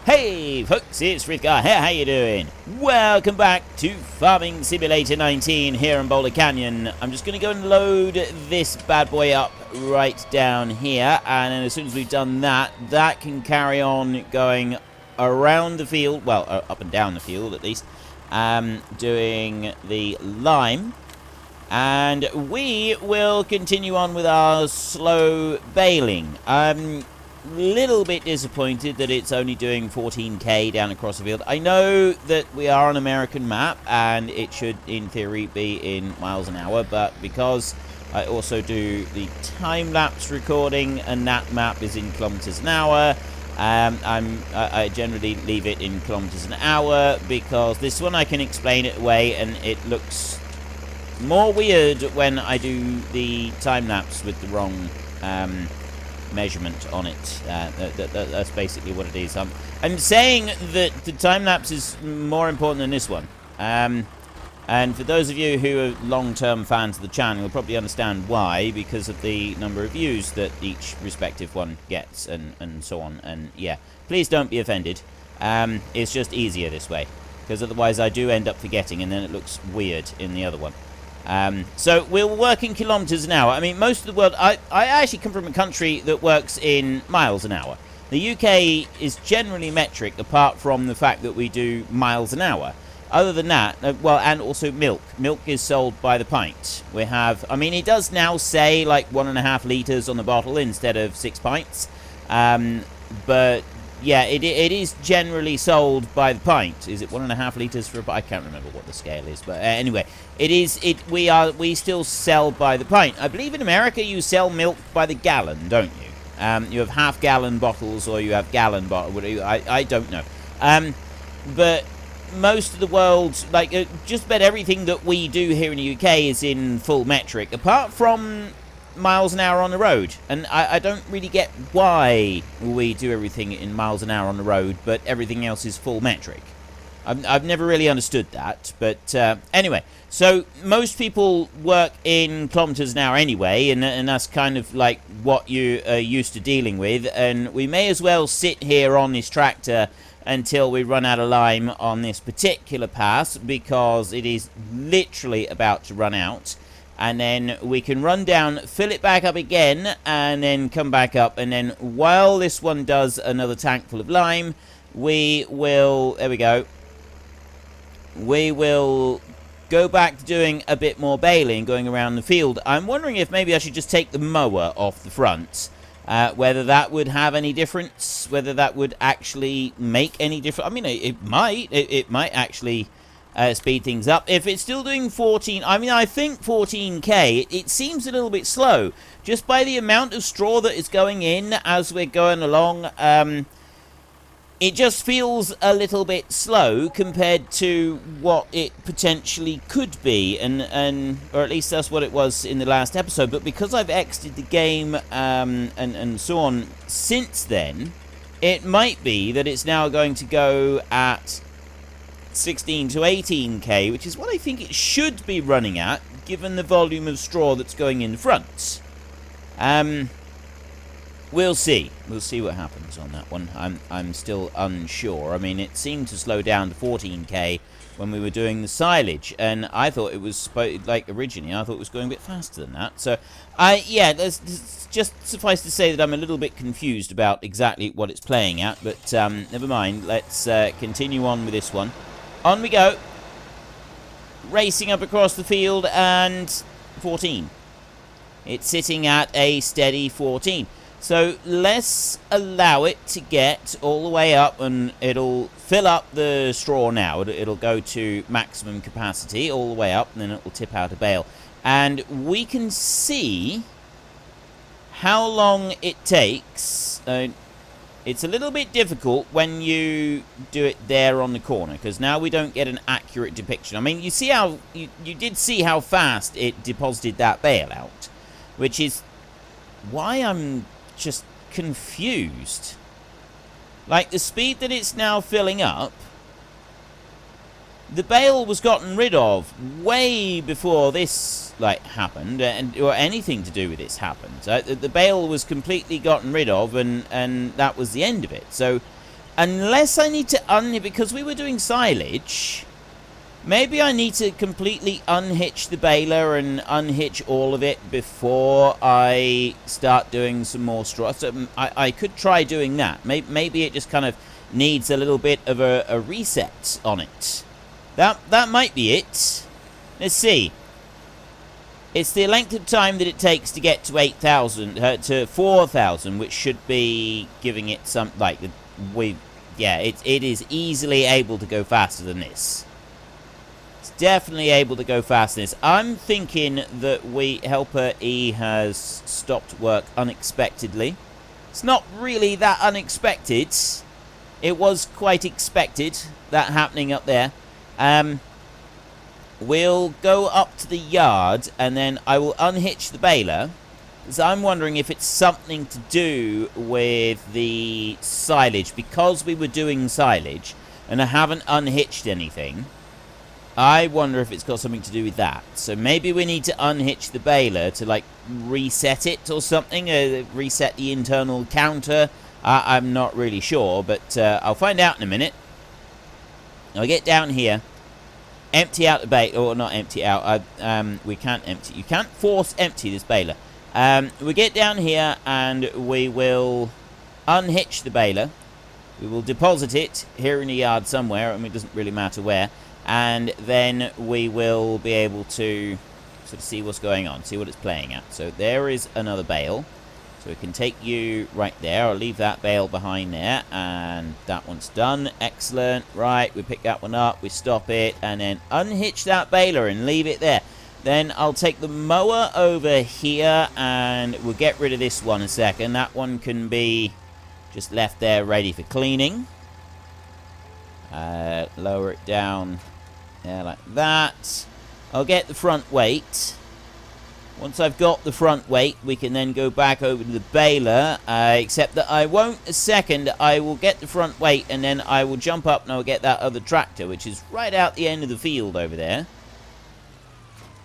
Hey folks, it's Frithgar here, how you doing? Welcome back to Farming Simulator 19 here in Boulder Canyon. I'm just going to go and load this bad boy up right down here, and then as soon as we've done that, that can carry on going around the field, well, up and down the field at least, doing the lime. And we will continue on with our slow baling. Little bit disappointed that it's only doing 14k down across the field. I know that we are on an American map and it should in theory be in miles an hour, but because I also do the time-lapse recording and that map is in kilometers an hour, I generally leave it in kilometers an hour because this one I can explain it away and it looks more weird when I do the time-lapse with the wrong measurement on it. That's basically what it is. I'm saying that the time-lapse is more important than this one. And for those of you who are long-term fans of the channel, you'll probably understand why, because of the number of views that each respective one gets, and so on. And yeah, please don't be offended. It's just easier this way, because otherwise I do end up forgetting, and then it looks weird in the other one. So we'll work in kilometers an hour. I mean, most of the world, I actually come from a country that works in miles an hour. The UK is generally metric, apart from the fact that we do miles an hour. Other than that, well, and also milk. Milk is sold by the pint. We have, I mean, it does now say like 1.5 litres on the bottle instead of 6 pints. But yeah, it is generally sold by the pint. Is it 1.5 litres for a pint? I can't remember what the scale is, but anyway, we still sell by the pint. I believe in America you sell milk by the gallon, don't you? You have half-gallon bottles or you have gallon bottles. I don't know. But most of the world, like just about everything that we do here in the UK is in full metric, apart from miles an hour on the road, and I don't really get why we do everything in miles an hour on the road but everything else is full metric. I've never really understood that, but anyway, so most people work in kilometers an hour anyway, and that's kind of like what you are used to dealing with, and we may as well sit here on this tractor until we run out of lime on this particular pass, because it is literally about to run out. And then we can run down, fill it back up again, and then come back up. And then while this one does another tank full of lime, we will, there we go, we will go back to doing a bit more baling, going around the field. I'm wondering if maybe I should just take the mower off the front. Whether that would have any difference, whether that would actually make any difference. I mean, it might actually speed things up. If it's still doing 14, I mean, I think 14k, it seems a little bit slow. Just by the amount of straw that is going in as we're going along, it just feels a little bit slow compared to what it potentially could be, and or at least that's what it was in the last episode. But because I've exited the game and so on since then, it might be that it's now going to go at 16 to 18k, which is what I think it should be running at, given the volume of straw that's going in front. We'll see. We'll see what happens on that one. I'm still unsure. I mean, it seemed to slow down to 14k when we were doing the silage, and I thought it was like originally. I thought it was going a bit faster than that. So, yeah, there's just suffice to say that I'm a little bit confused about exactly what it's playing at. But never mind. Let's continue on with this one. On we go. Racing up across the field, and 14. It's sitting at a steady 14. So let's allow it to get all the way up, and it'll fill up the straw now. It'll go to maximum capacity all the way up, and then it will tip out a bale. And we can see how long it takes. It's a little bit difficult when you do it there on the corner, because now we don't get an accurate depiction. I mean, you see how you did see how fast it deposited that bale out, which is why I'm just confused. Like, the speed that it's now filling up, the bale was gotten rid of way before this happened, or anything to do with this happened. The bale was completely gotten rid of, and that was the end of it. So unless I need to because we were doing silage, maybe I need to completely unhitch the baler and unhitch all of it before I start doing some more straw. So I could try doing that. Maybe it just kind of needs a little bit of a reset on it. That might be it. Let's see. It's the length of time that it takes to get to 8,000 to 4,000, which should be giving it some yeah, it is easily able to go faster than this. It's definitely able to go faster than this. I'm thinking that helper E has stopped work unexpectedly. It's not really that unexpected. It was quite expected, that happening up there. We'll go up to the yard, and then I will unhitch the baler, because I'm wondering if it's something to do with the silage. Because we were doing silage, and I haven't unhitched anything, I wonder if it's got something to do with that. So maybe we need to unhitch the baler to, like, reset it or something, reset the internal counter. I'm not really sure, but I'll find out in a minute. I'll get down here. Empty out the baler, or not empty out. We can't empty. You can't force empty this baler. We get down here and we will unhitch the baler. We will deposit it here in the yard somewhere. I mean, it doesn't really matter where. And then we will be able to sort of see what's going on, see what it's playing at. So there is another bale. So we can take you right there. I'll leave that bale behind there. And that one's done. Excellent. Right, we pick that one up. We stop it. And then unhitch that baler and leave it there. Then I'll take the mower over here. And we'll get rid of this one a second. That one can be just left there ready for cleaning. Lower it down there like that. I'll get the front weight. Once I've got the front weight, we can then go back over to the baler, except that I won't a second. I will get the front weight, and then I will jump up and I'll get that other tractor, which is right out the end of the field over there.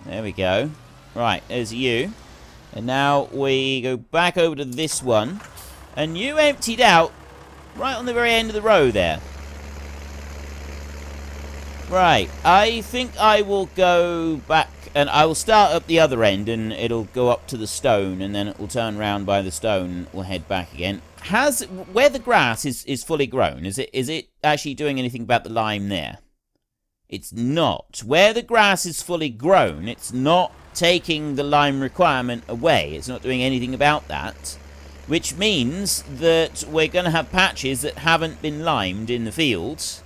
There we go. Right, there's you. And now we go back over to this one, and you emptied out right on the very end of the row there. Right, I think I will go back, and I will start up the other end, and it'll go up to the stone, and then it will turn round by the stone, and we'll head back again. Where the grass is fully grown, is it actually doing anything about the lime there? It's not. Where the grass is fully grown, it's not taking the lime requirement away. It's not doing anything about that, which means that we're going to have patches that haven't been limed in the fields,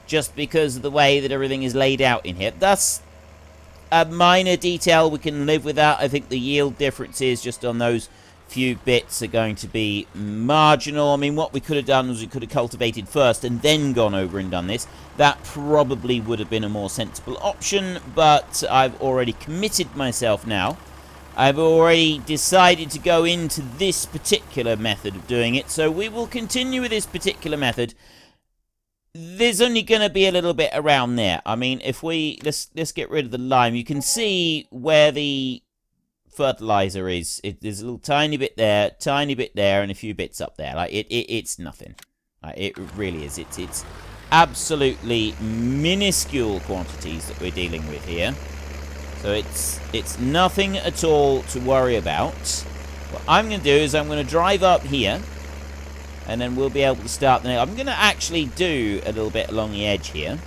just because of the way that everything is laid out in here. That's a minor detail. We can live with that. I think the yield differences just on those few bits are going to be marginal. I mean, what we could have done was we could have cultivated first and then gone over and done this. That probably would have been a more sensible option, but I've already committed myself now. I've already decided to go into this particular method of doing it, so we will continue with this particular method. There's only going to be a little bit around there. I mean, if we... Let's get rid of the lime. You can see where the fertilizer is. There's a little tiny bit there, and a few bits up there. Like, it's nothing. Like, it really is. It's absolutely minuscule quantities that we're dealing with here. So it's nothing at all to worry about. What I'm going to do is I'm going to drive up here, and then we'll be able to start the... I'm going to actually do a little bit along the edge here.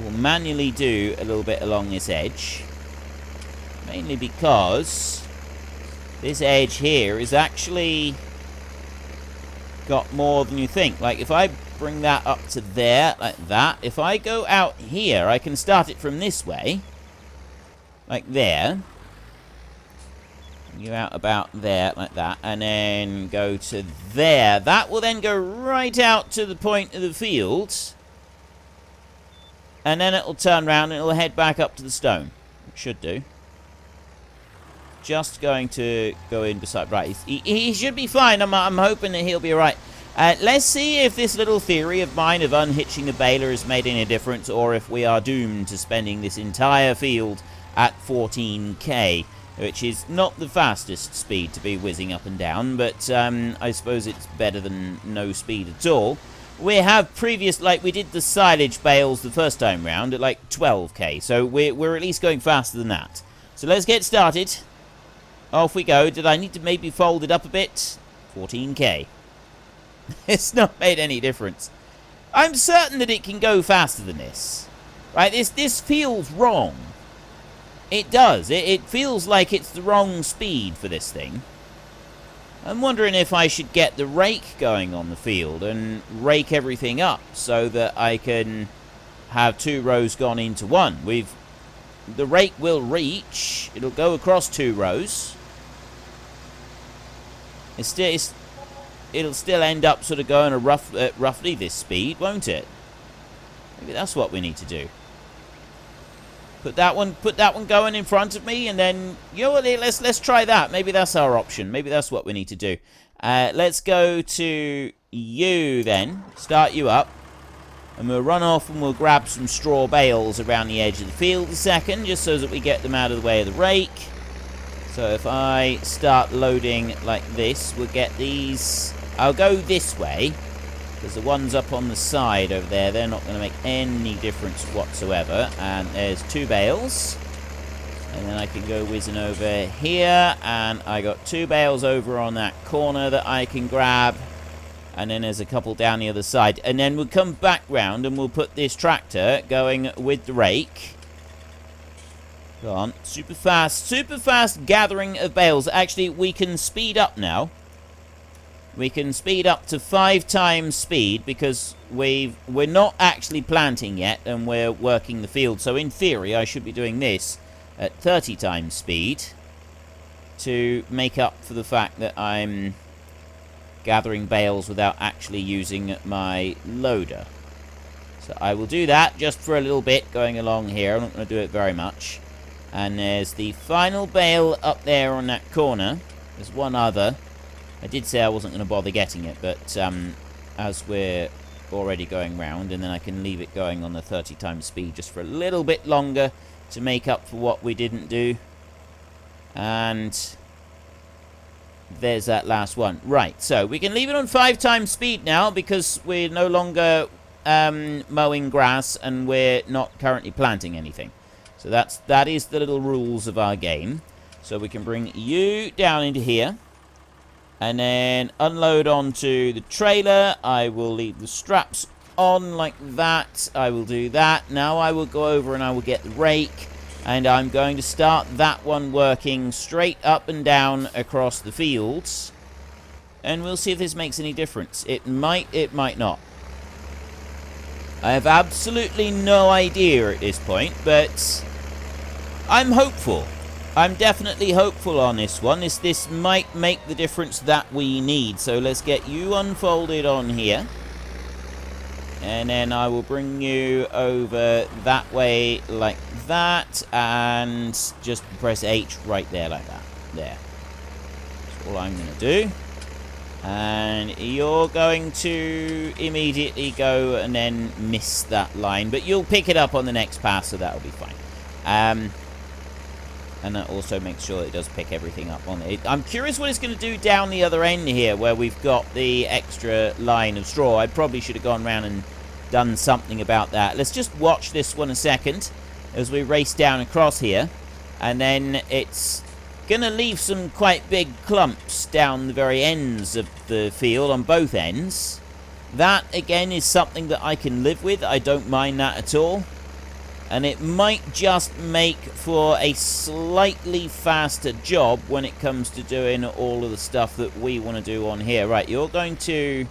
We'll manually do a little bit along this edge. Mainly because this edge here is actually got more than you think. Like, if I bring that up to there, like that. If I go out here, I can start it from this way. Like there. Go out about there, like that, and then go to there. That will then go right out to the point of the field, and then it'll turn around and it'll head back up to the stone. It should do. Just going to go in beside... Right, he should be fine. I'm hoping that he'll be alright. Let's see if this little theory of mine of unhitching the baler has made any difference, or if we are doomed to spending this entire field at 14k. which is not the fastest speed to be whizzing up and down, but I suppose it's better than no speed at all. We have previous, like we did the silage bales the first time round at like 12k, so we're at least going faster than that. So let's get started. Off we go. Did I need to maybe fold it up a bit? 14k. It's not made any difference. I'm certain that it can go faster than this. Right, this feels wrong. It does. It feels like it's the wrong speed for this thing. I'm wondering if I should get the rake going on the field and rake everything up so that I can have 2 rows gone into one. The rake will reach. It'll go across 2 rows. It'll still end up sort of going at roughly this speed, won't it? Maybe that's what we need to do. Put that one going in front of me, and then, you know what, let's try that. Maybe that's our option. Maybe that's what we need to do. Let's go to you then. Start you up. And we'll run off and we'll grab some straw bales around the edge of the field a second, just so that we get them out of the way of the rake. So if I start loading like this, we'll get these. I'll go this way, because the ones up on the side over there, they're not going to make any difference whatsoever. And there's 2 bales. And then I can go whizzing over here. And I got 2 bales over on that corner that I can grab. And then there's a couple down the other side. And then we'll come back round and we'll put this tractor going with the rake. Go on. Super fast gathering of bales. Actually, we can speed up now. We can speed up to 5 times speed because we're not actually planting yet and we're working the field. So in theory, I should be doing this at 30 times speed to make up for the fact that I'm gathering bales without actually using my loader. So I will do that just for a little bit going along here. I'm not going to do it very much. And there's the final bale up there on that corner. There's one other. I did say I wasn't going to bother getting it, but as we're already going round, and then I can leave it going on the 30 times speed just for a little bit longer to make up for what we didn't do. And there's that last one. Right, so we can leave it on 5 times speed now because we're no longer mowing grass and we're not currently planting anything. So that is the little rules of our game. So we can bring you down into here. And then unload onto the trailer. I will leave the straps on like that. I will do that. Now I will go over and I will get the rake. And I'm going to start that one working straight up and down across the fields. And we'll see if this makes any difference. It might not. I have absolutely no idea at this point, but I'm hopeful. I'm definitely hopeful on this one. This might make the difference that we need. So let's get you unfolded on here. And then I will bring you over that way like that. And just press H right there like that. There. That's all I'm going to do. And you're going to immediately go and then miss that line. But you'll pick it up on the next pass, so that'll be fine. And that also makes sure it does pick everything up on it. I'm curious what it's going to do down the other end here where we've got the extra line of straw. I probably should have gone around and done something about that. Let's just watch this one a second as we race down across here. And then it's going to leave some quite big clumps down the very ends of the field on both ends. That, again, is something that I can live with. I don't mind that at all. And it might just make for a slightly faster job when it comes to doing all of the stuff that we want to do on here. Right, you're going to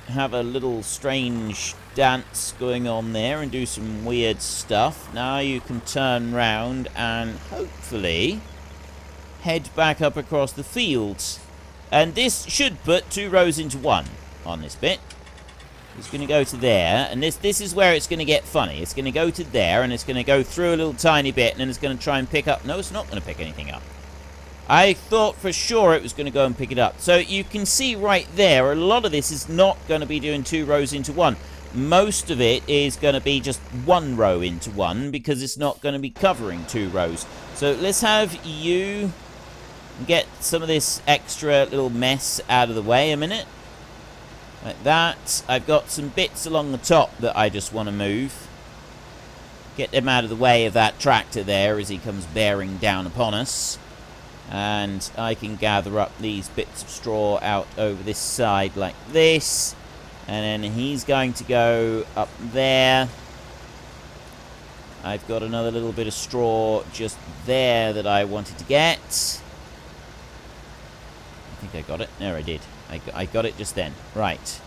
have a little strange dance going on there and do some weird stuff. Now you can turn round and hopefully head back up across the fields. And this should put 2 rows into one on this bit. It's going to go to there, and this is where it's going to get funny. It's going to go to there, and it's going to go through a little tiny bit, and then it's going to try and pick up. No, it's not going to pick anything up. I thought for sure it was going to go and pick it up. So you can see right there, a lot of this is not going to be doing 2 rows into one. most of it is going to be just one row into one because it's not going to be covering 2 rows. So let's have you get some of this extra little mess out of the way a minute. Like that. I've got some bits along the top that I just want to move. Get them out of the way of that tractor there as he comes bearing down upon us. And I can gather up these bits of straw out over this side like this. And then he's going to go up there. I've got another little bit of straw just there that I wanted to get. I think I got it. There, I did. I got it just then. Right.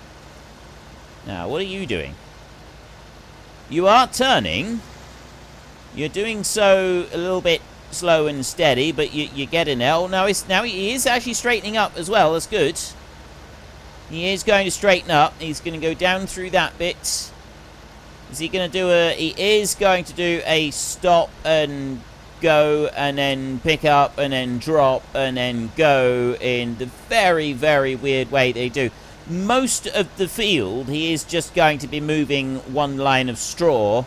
Now, what are you doing? You are turning. You're doing so a little bit slow and steady, but you get an L. Now he is actually straightening up as well. That's good. He is going to straighten up. He's going to go down through that bit. Is he going to do a... He is going to do a stop and go and then pick up and then drop and then go in the very, very weird way they do. Most of the field, he is just going to be moving one line of straw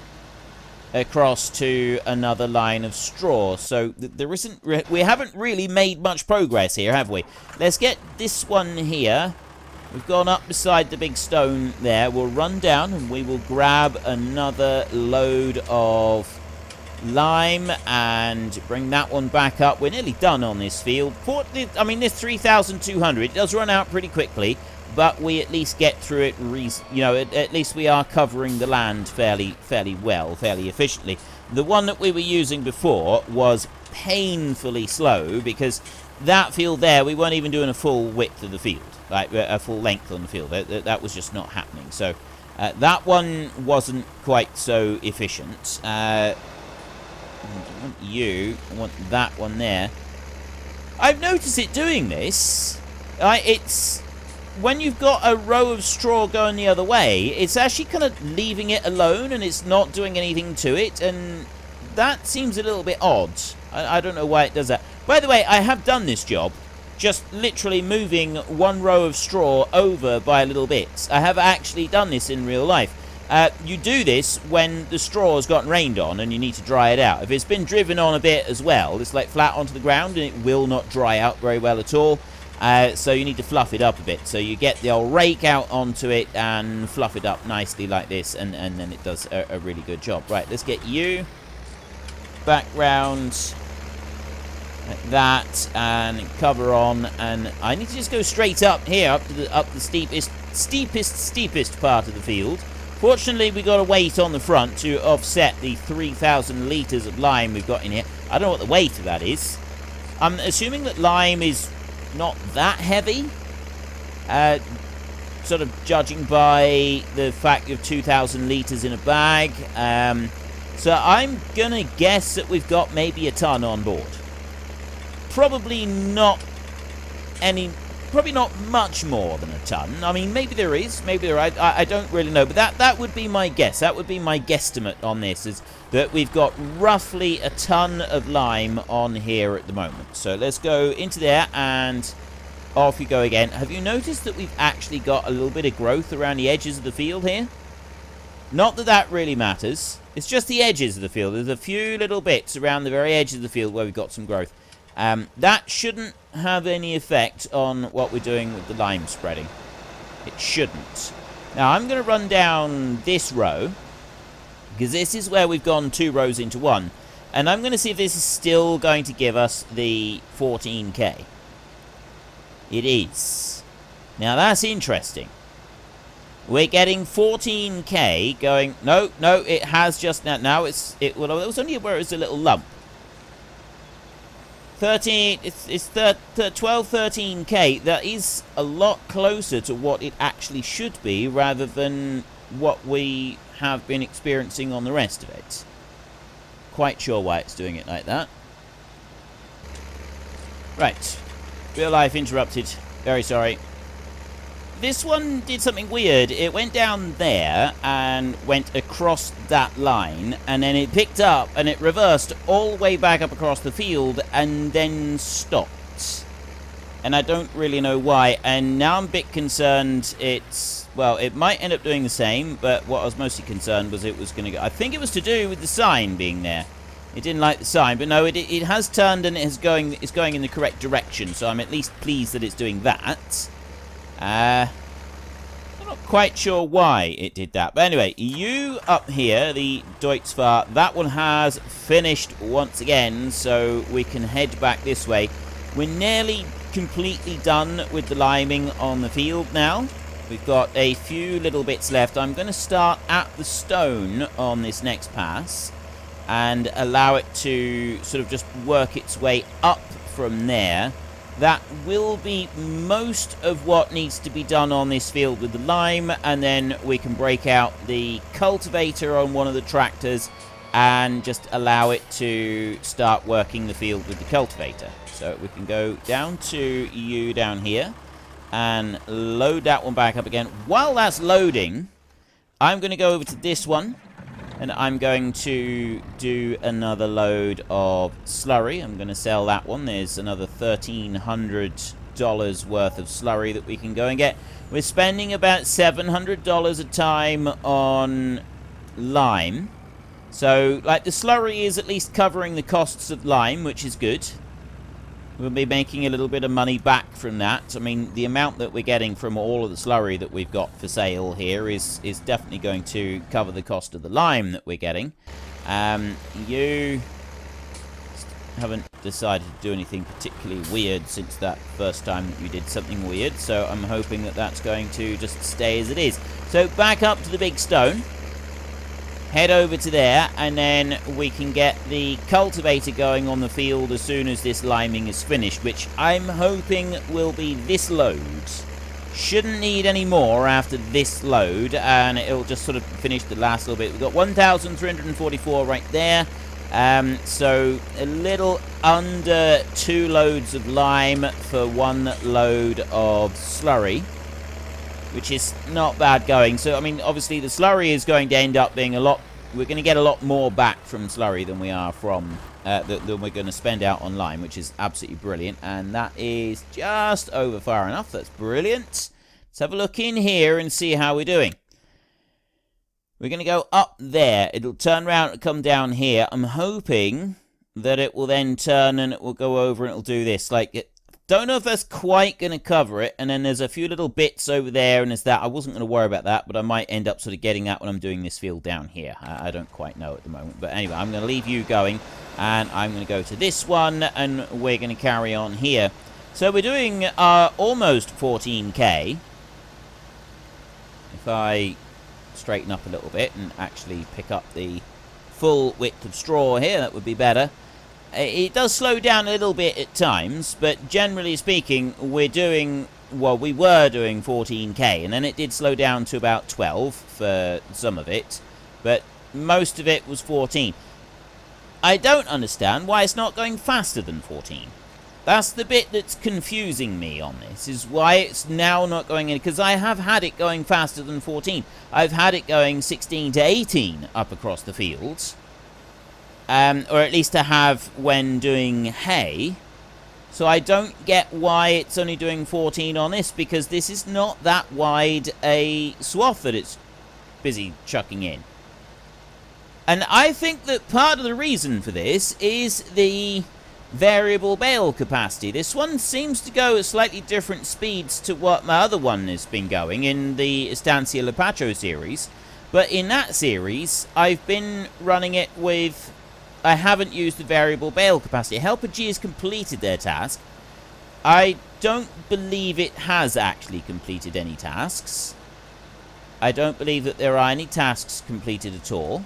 across to another line of straw. So there isn't... We haven't really made much progress here, have we? Let's get this one here. We've gone up beside the big stone there. We'll run down and we will grab another load of lime and bring that one back up. We're nearly done on this field. I mean, this 3,200, it does run out pretty quickly, but we at least get through it, you know, at least we are covering the land fairly well, fairly efficiently. The one that we were using before was painfully slow because that field there, we weren't even doing a full width of the field. Like a full length on the field. That was just not happening. So that one wasn't quite so efficient. I want that one there. I've noticed it doing this. It's when you've got a row of straw going the other way, it's actually kind of leaving it alone and it's not doing anything to it, and that seems a little bit odd. I don't know why it does that. By the way, I have done this job. Just literally moving one row of straw over by little bits. I have actually done this in real life. You do this when the straw has gotten rained on and you need to dry it out. If it's been driven on a bit as well, it's like flat onto the ground and it will not dry out very well at all. So you need to fluff it up a bit. So you get the old rake out onto it and fluff it up nicely like this, and then it does a really good job. Right, let's get you back round like that and cover on, and I need to just go straight up here up the steepest part of the field. Fortunately, we got a weight on the front to offset the 3,000 litres of lime we've got in here. I don't know what the weight of that is. I'm assuming that lime is not that heavy, sort of judging by the fact of 2,000 litres in a bag. So I'm gonna guess that we've got maybe a ton on board. Probably not much more than a ton. I mean, maybe there is, maybe there. I don't really know, but that would be my guess. That would be my guesstimate on this, is that we've got roughly a ton of lime on here at the moment. So let's go into there and off you go again. Have you noticed that we've actually got a little bit of growth around the edges of the field here? Not that that really matters. It's just the edges of the field. There's a few little bits around the very edge of the field where we've got some growth. That shouldn't have any effect on what we're doing with the lime spreading. It shouldn't. Now, I'm going to run down this row, because this is where we've gone 2 rows into one. And I'm going to see if this is still going to give us the 14k. It is. Now, that's interesting. We're getting 14k going... No, it has just... Now it's... Well, it was only where it was a little lump. 13, it's 12, 13k. That is a lot closer to what it actually should be, rather than what we have been experiencing on the rest of it. Quite sure why it's doing it like that. Right. Real life interrupted. Very sorry. This one did something weird. It went down there and went across that line, and then it picked up and it reversed all the way back up across the field and then stopped. and I don't really know why. And now I'm a bit concerned it's, well, it might end up doing the same, but what I was mostly concerned was it was going to go. I think it was to do with the sign being there. It didn't like the sign, but no, it has turned and it's going in the correct direction, so I'm at least pleased that it's doing that. I'm not quite sure why it did that. But anyway, you up here, the Deutzfahr, that one has finished once again, so we can head back this way. We're nearly completely done with the liming on the field now. We've got a few little bits left. I'm going to start at the stone on this next pass and allow it to sort of just work its way up from there. That will be most of what needs to be done on this field with the lime, and then we can break out the cultivator on one of the tractors and just allow it to start working the field with the cultivator. So we can go down to you down here and load that one back up again. While that's loading, I'm going to go over to this one and I'm going to do another load of slurry. I'm going to sell that one. There's another $1,300 worth of slurry that we can go and get. We're spending about $700 a time on lime. So, like, the slurry is at least covering the costs of lime, which is good. We'll be making a little bit of money back from that. I mean, the amount that we're getting from all of the slurry that we've got for sale here is definitely going to cover the cost of the lime that we're getting. You haven't decided to do anything particularly weird since that first time that you did something weird, so I'm hoping that that's going to just stay as it is. So back up to the big stone. Head over to there, and then we can get the cultivator going on the field as soon as this liming is finished, which I'm hoping will be this load. Shouldn't need any more after this load, and it'll just sort of finish the last little bit. We've got 1,344 right there, so a little under 2 loads of lime for 1 load of slurry, which is not bad going. So, I mean, obviously the slurry is going to end up being a lot. We're going to get a lot more back from slurry than we are from than we're going to spend out on lime, which is absolutely brilliant. And that is just over far enough. That's brilliant. Let's have a look in here and see how we're doing. We're going to go up there. It'll turn around and come down here. I'm hoping that it will then turn and it will go over and it'll do this. Like, don't know if that's quite going to cover it. And then there's a few little bits over there, and there's that. I wasn't going to worry about that, but I might end up sort of getting that when I'm doing this field down here. I don't quite know at the moment. But anyway, I'm going to leave you going, and I'm going to go to this one, and we're going to carry on here. So we're doing almost 14k. If I straighten up a little bit and actually pick up the full width of straw here, that would be better. It does slow down a little bit at times, but generally speaking, we're doing, well, we were doing 14k, and then it did slow down to about 12 for some of it, but most of it was 14. I don't understand why it's not going faster than 14. That's the bit that's confusing me on this, is why it's now not going in, because I have had it going faster than 14. I've had it going 16 to 18 up across the fields. Or at least to have when doing hay. So I don't get why it's only doing 14 on this, because this is not that wide a swath that it's busy chucking in. And I think that part of the reason for this is the variable bale capacity. This one seems to go at slightly different speeds to what my other one has been going in the Estancia Lepacho series. But in that series, I've been running it with... I haven't used the variable bale capacity. Helper G has completed their task. I don't believe it has actually completed any tasks. I don't believe that there are any tasks completed at all.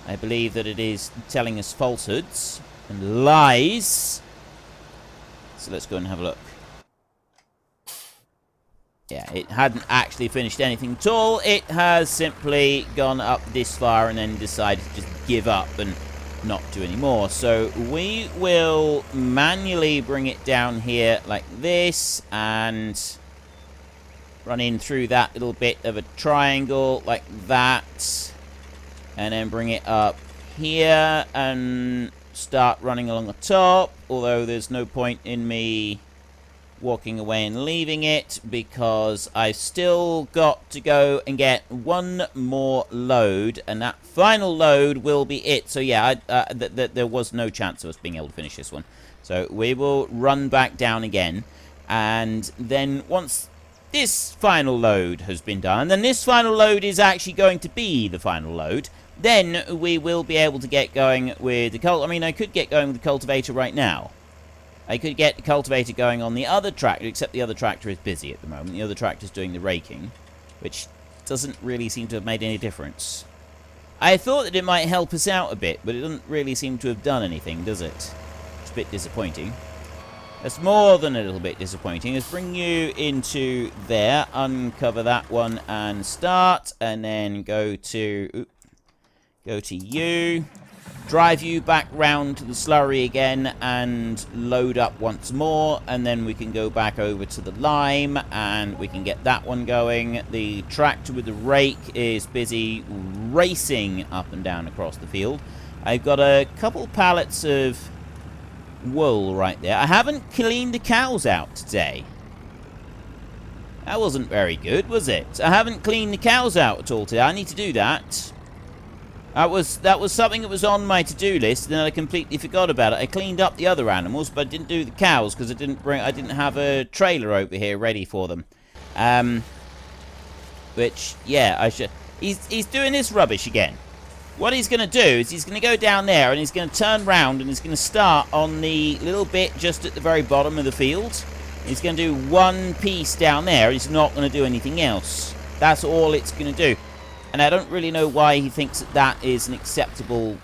I believe that it is telling us falsehoods and lies. So let's go and have a look. Yeah, it hadn't actually finished anything at all. It has simply gone up this far and then decided to just give up and not do any more. So we will manually bring it down here like this and run in through that little bit of a triangle like that, and then bring it up here and start running along the top, although there's no point in me walking away and leaving it because I've still got to go and get one more load, and that final load will be it. So yeah, there was no chance of us being able to finish this one. So we will run back down again, and then once this final load has been done, then this final load is actually going to be the final load, then we will be able to get going with the I mean, I could get going with the cultivator right now. I could get the cultivator going on the other tractor, except the other tractor is busy at the moment. The other tractor is doing the raking, which doesn't really seem to have made any difference. I thought that it might help us out a bit, but it doesn't really seem to have done anything, does it? It's a bit disappointing. That's more than a little bit disappointing. Let's bring you into there, uncover that one and start, and then go to you, drive you back round to the slurry again and load up once more, and then we can go back over to the lime and we can get that one going. The tractor with the rake is busy racing up and down across the field. I've got a couple pallets of wool right there. I haven't cleaned the cows out today. That wasn't very good, was it? I haven't cleaned the cows out at all today. I need to do that. That was something that was on my to-do list, and then I completely forgot about it. I cleaned up the other animals, but I didn't do the cows because I didn't have a trailer over here ready for them. Which, yeah, I should. He's doing this rubbish again. What he's going to do is he's going to go down there and he's going to turn round and he's going to start on the little bit just at the very bottom of the field. He's going to do one piece down there. He's not going to do anything else. That's all it's going to do. And I don't really know why he thinks that that is an acceptable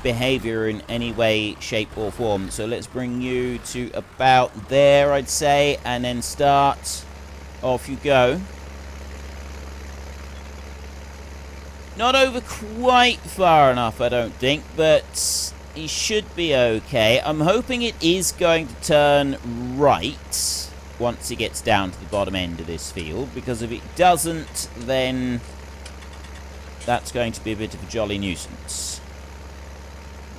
behavior in any way, shape, or form. So let's bring you to about there, I'd say, and then start. Off you go. Not over quite far enough, I don't think, but he should be okay. I'm hoping it is going to turn right once he gets down to the bottom end of this field, because if it doesn't, then that's going to be a bit of a jolly nuisance.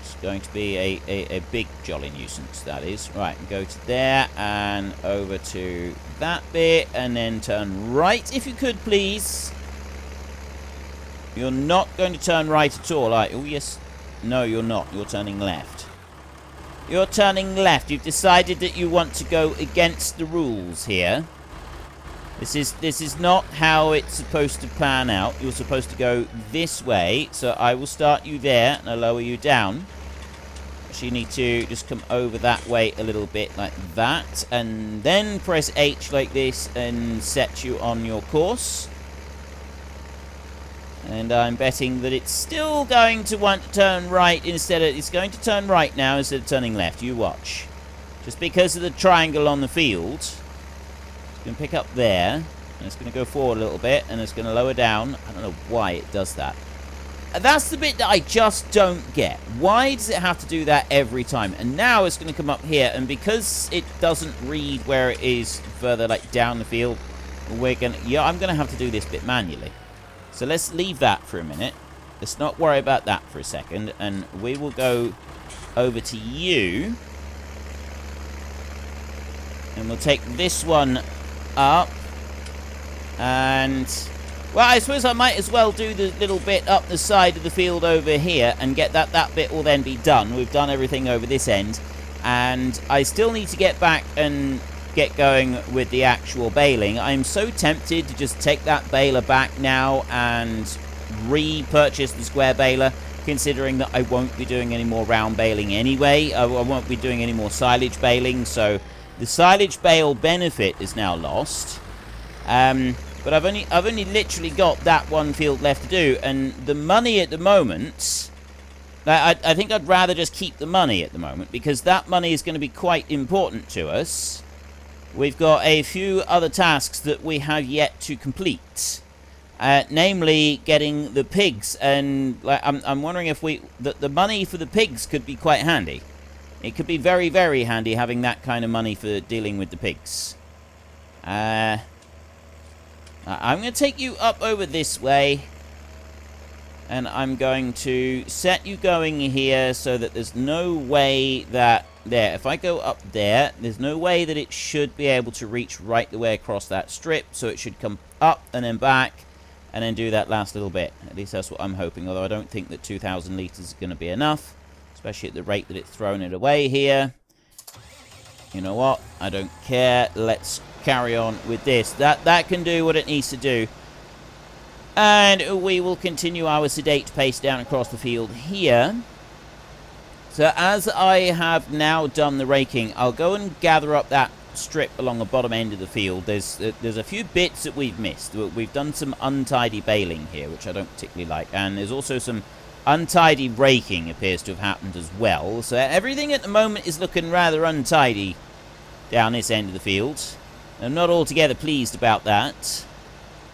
It's going to be a big jolly nuisance, that is. Right, go to there and over to that bit, and then turn right, if you could, please. You're not going to turn right at all, are you? Oh, yes. No, you're not. You're turning left. You're turning left. You've decided that you want to go against the rules here. This is not how it's supposed to pan out. You're supposed to go this way. So I will start you there and I'll lower you down. So you need to just come over that way a little bit like that. And then press H like this and set you on your course. And I'm betting that it's still going to want to turn right instead of... It's going to turn right now instead of turning left. You watch. Just because of the triangle on the field. It's going to pick up there. And it's going to go forward a little bit. And it's going to lower down. I don't know why it does that. And that's the bit that I just don't get. Why does it have to do that every time? And now it's going to come up here. And because it doesn't read where it is further like down the field, we're going to... Yeah, I'm going to have to do this bit manually. So let's leave that for a minute. Let's not worry about that for a second. And we will go over to you. And we'll take this one up. And, well, I suppose I might as well do the little bit up the side of the field over here. And get that bit will then be done. We've done everything over this end. And I still need to get back and get going with the actual baling. I'm so tempted to just take that baler back now and repurchase the square baler, considering that I won't be doing any more round baling anyway. I won't be doing any more silage baling, so the silage bale benefit is now lost. But I've only literally got that one field left to do, and the money at the moment, I think I'd rather just keep the money at the moment, because that money is going to be quite important to us. We've got a few other tasks that we have yet to complete, namely getting the pigs. And I'm wondering if the money for the pigs could be quite handy. It could be very, very handy having that kind of money for dealing with the pigs. I'm going to take you up over this way, and I'm going to set you going here so that there's no way that there. If I go up there, there's no way that it should be able to reach right the way across that strip, so it should come up and then back and then do that last little bit. At least that's what I'm hoping, although I don't think that 2,000 litres is going to be enough, especially at the rate that it's throwing it away here. You know what? I don't care. Let's carry on with this. That can do what it needs to do. And we will continue our sedate pace down across the field here. So as I have now done the raking, I'll go and gather up that strip along the bottom end of the field. There's a few bits that we've missed. We've done some untidy baling here, which I don't particularly like. And there's also some untidy raking appears to have happened as well. So everything at the moment is looking rather untidy down this end of the field. I'm not altogether pleased about that,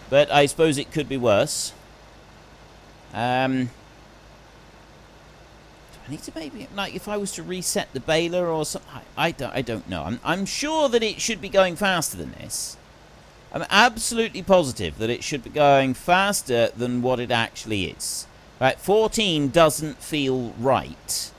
but I suppose it could be worse. I need to maybe, like, if I was to reset the baler or something, I don't know. I'm sure that it should be going faster than this. I'm absolutely positive that it should be going faster than what it actually is. Right, 14 doesn't feel right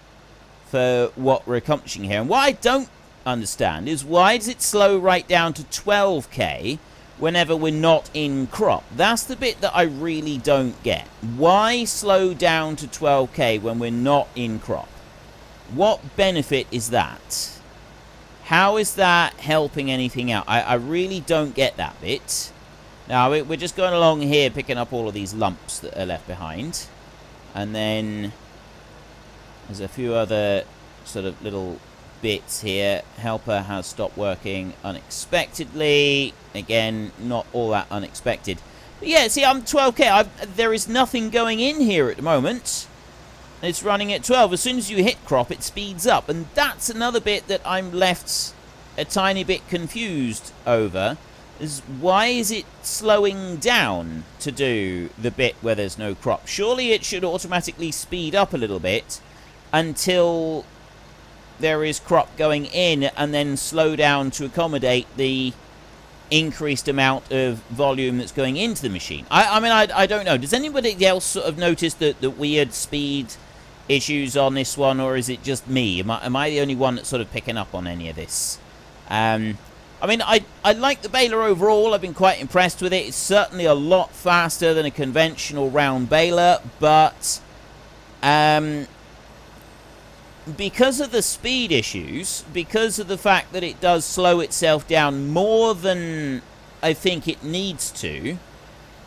for what we're accomplishing here. And what I don't understand is, why does it slow right down to 12k whenever we're not in crop? That's the bit that I really don't get. Why slow down to 12k when we're not in crop? What benefit is that? How is that helping anything out? I really don't get that bit. Now, we're just going along here picking up all of these lumps that are left behind. And then there's a few other sort of little bits here. Helper has stopped working unexpectedly. Again, not all that unexpected. But yeah, see, I'm 12k. There is nothing going in here at the moment. It's running at 12. As soon as you hit crop, it speeds up. And that's another bit that I'm left a tiny bit confused over. Is why is it slowing down to do the bit where there's no crop? Surely it should automatically speed up a little bit until there is crop going in, and then slow down to accommodate the increased amount of volume that's going into the machine. I mean, I don't know. Does anybody else sort of notice the weird speed issues on this one, or is it just me? Am I the only one that's sort of picking up on any of this? I mean, I like the baler overall. I've been quite impressed with it. It's certainly a lot faster than a conventional round baler, but because of the speed issues, because of the fact that it does slow itself down more than I think it needs to,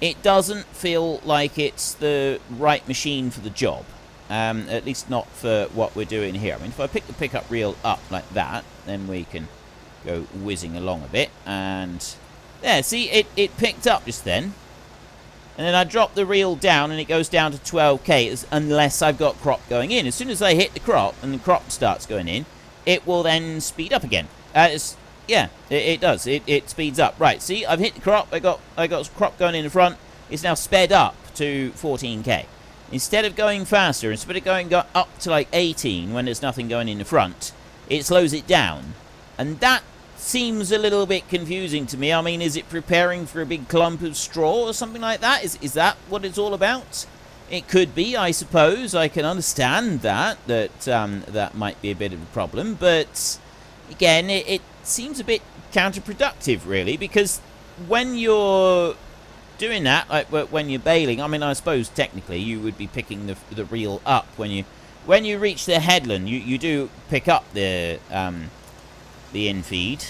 it doesn't feel like it's the right machine for the job. At least not for what we're doing here. I mean, if I pick the pickup reel up like that, then we can go whizzing along a bit. And there, see, it picked up just then. And then I drop the reel down and it goes down to 12k, unless I've got crop going in. As soon as I hit the crop and the crop starts going in, it will then speed up again. Yeah, it does. It speeds up. Right, see, I've hit the crop. I got crop going in the front. It's now sped up to 14k. Instead of going faster, instead of going up to like 18 when there's nothing going in the front, it slows it down. And that seems a little bit confusing to me. I mean, is it preparing for a big clump of straw or something like that? Is that what it's all about? It could be, I suppose. I can understand that might be a bit of a problem. But again, it seems a bit counterproductive, really, because when you're doing that, like when you're baling, I mean, I suppose technically you would be picking the reel up when you reach the headland. You do pick up the in-feed.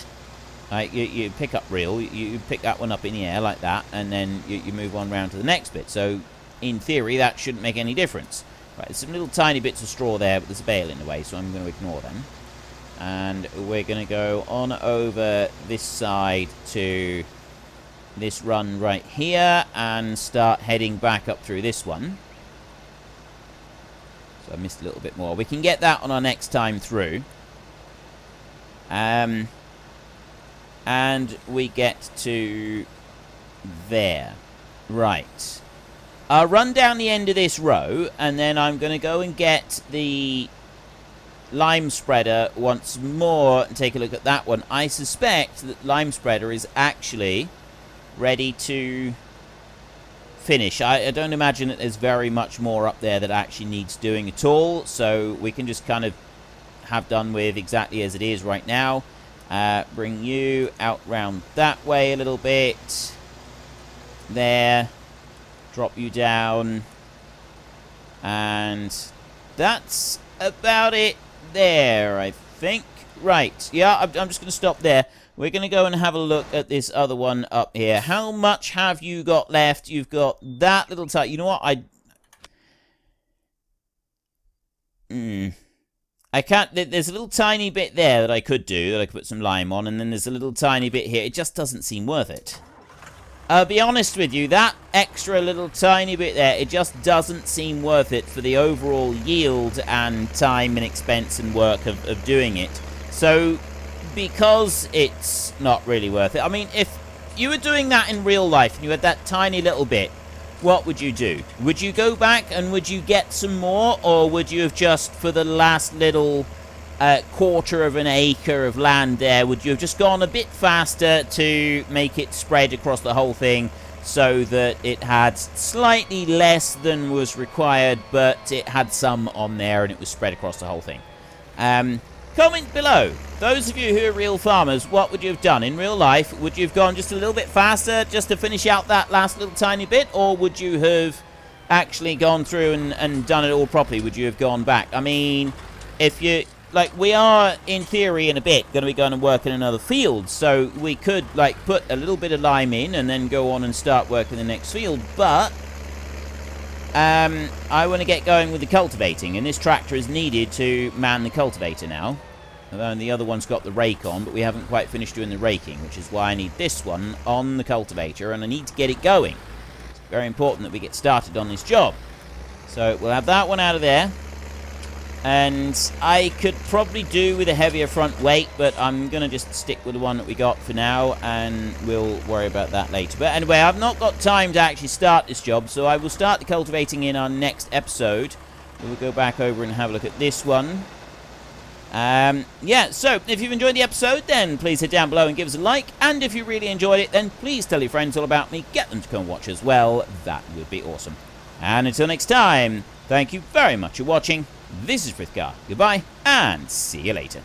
Right, you pick up reel, you pick that one up in the air like that, and then you move on round to the next bit. So, in theory, that shouldn't make any difference. Right, there's some little tiny bits of straw there, but there's a bale in the way, so I'm going to ignore them. And we're going to go on over this side to this run right here, and start heading back up through this one. So I missed a little bit more. We can get that on our next time through. And we get to there. Right. I'll run down the end of this row, and then I'm going to go and get the lime spreader once more and take a look at that one. I suspect that lime spreader is actually ready to finish. I don't imagine that there's very much more up there that actually needs doing at all, so we can just kind of have done with exactly as it is right now. Bring you out round that way a little bit. There. Drop you down. And that's about it there, I think. Right. Yeah, I'm just going to stop there. We're going to go and have a look at this other one up here. How much have you got left? You've got that little tiny... You know what? I can't... There's a little tiny bit there that I could do, that I could put some lime on, and then there's a little tiny bit here. It just doesn't seem worth it. I'll be honest with you, that extra little tiny bit there, it just doesn't seem worth it for the overall yield and time and expense and work of doing it. So, because it's not really worth it, I mean, if you were doing that in real life and you had that tiny little bit, what would you do? Would you go back and would you get some more, or would you have just, for the last little quarter of an acre of land there, would you have just gone a bit faster to make it spread across the whole thing so that it had slightly less than was required, but it had some on there and it was spread across the whole thing? Comment below. Those of you who are real farmers, what would you have done in real life? Would you have gone just a little bit faster just to finish out that last little tiny bit, or would you have actually gone through and done it all properly? Would you have gone back? I mean, if you... Like, we are, in theory, in a bit, going to be going and work in another field, so we could, like, put a little bit of lime in and then go on and start working the next field, but I want to get going with the cultivating, and this tractor is needed to man the cultivator now. And the other one's got the rake on, but we haven't quite finished doing the raking, which is why I need this one on the cultivator, and I need to get it going. It's very important that we get started on this job. So we'll have that one out of there. And I could probably do with a heavier front weight, but I'm going to just stick with the one that we got for now, and we'll worry about that later. But anyway, I've not got time to actually start this job, so I will start the cultivating in our next episode. We'll go back over and have a look at this one. Yeah, so if you've enjoyed the episode, then please hit down below and give us a like. And if you really enjoyed it, then please tell your friends all about me. Get them to come watch as well. That would be awesome. And until next time, thank you very much for watching. This is Frithgar. Goodbye, and see you later.